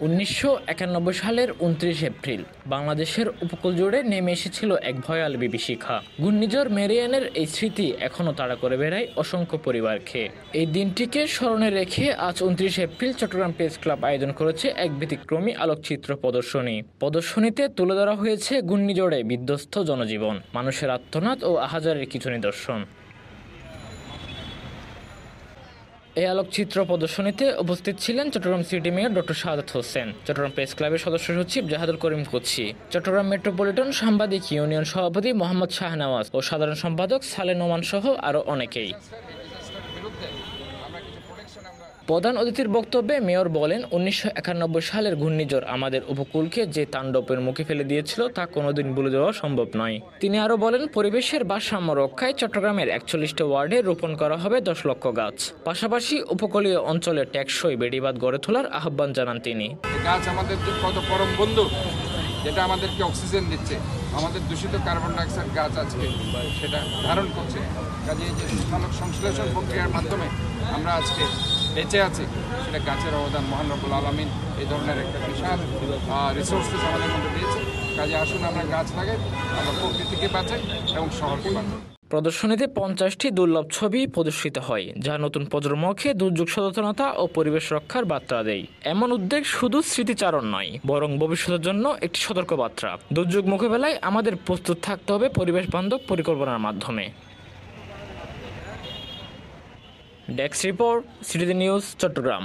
১৯৯১ সালের ২৯ এপ্রিল বাংলাদেশের উপকূল জুড়ে নেমে এসেছিল এক ভয়াল বিভীষিকা। ঘূর্ণিঝড় মেরিয়ানের এই স্মৃতি এখনও তাড়া করে বেড়ায় অসংখ্য পরিবারকে। এই দিনটিকে স্মরণে রেখে আজ ২৯ এপ্রিল চট্টগ্রাম প্রেস ক্লাব আয়োজন করেছে এক ব্যতিক্রমী আলোকচিত্র প্রদর্শনীতে তুলে ধরা হয়েছে ঘূর্ণিঝড়ে বিধ্বস্ত জনজীবন, মানুষের আর্তনাদ ও আহাজারের কিছু নিদর্শন। এই আলোকচিত্র প্রদর্শনীতে উপস্থিত ছিলেন Chittagong city mayor doctor Shahadat Hossain, Chittagong press ক্লাবের সদস্য সচিব জাহাদুল করিম কুচ্ছি, চট্টগ্রাম মেট্রোপলিটন সাংবাদিক ইউনিয়ন সভাপতি মোহাম্মদ শাহনওয়াজ ও সাধারণ সম্পাদক সালে নোমান সহ আরও অনেকেই। প্রধান অতিথির বক্তব্যে মেয়র বলেন, ১৯৯১ সালের ঘূর্ণিঝড় আমাদের উপকূলকে যে তাণ্ডবের মুখে ফেলে দিয়েছিল তা কোনোদিন ভুলে যাওয়া সম্ভব নয়। তিনি আরও বলেন, পরিবেশের ভারসাম্য রক্ষায় চট্টগ্রামের ৪১টি ওয়ার্ডে রোপণ করা হবে ১০ লক্ষ গাছ। পাশাপাশি উপকূলীয় অঞ্চলে টেকসই বেড়িবাঁধ গড়ে তোলার আহ্বান জানান তিনি। গাছ আমাদের কত পরম বন্ধু, যেটা আমাদেরকে অক্সিজেন দিচ্ছে। আমাদের দূষিত কার্বন ডাইঅক্সাইড গাছ আজকে সেটা ধারণ করছে। কাজে এই যে সংশ্লেষণ প্রক্রিয়ার মাধ্যমে আমরা আজকে বেঁচে আছি, সেটা গাছের অবদান। মহান রব্বুল আলামিন এই ধরনের একটা বিশাল রিসোর্সেস আমাদের মধ্যে দিয়েছে। কাজে আসুন আমরা গাছ লাগাই, আমরা প্রকৃতিকে বাঁচাই এবং শহরকে বাঁচাই। প্রদর্শনীতে ৫০টি দুর্লভ ছবি প্রদর্শিত হয়, যা নতুন প্রজন্মকে দুর্যোগ সচেতনতা ও পরিবেশ রক্ষার বার্তা দেয়। এমন উদ্যোগ শুধু স্মৃতিচারণ নয়, বরং ভবিষ্যতের জন্য একটি সতর্কবার্তা। দুর্যোগ মোকাবেলায় আমাদের প্রস্তুত থাকতে হবে পরিবেশ বান্ধব পরিকল্পনার মাধ্যমে। Desk report, citizen news, Chittagong.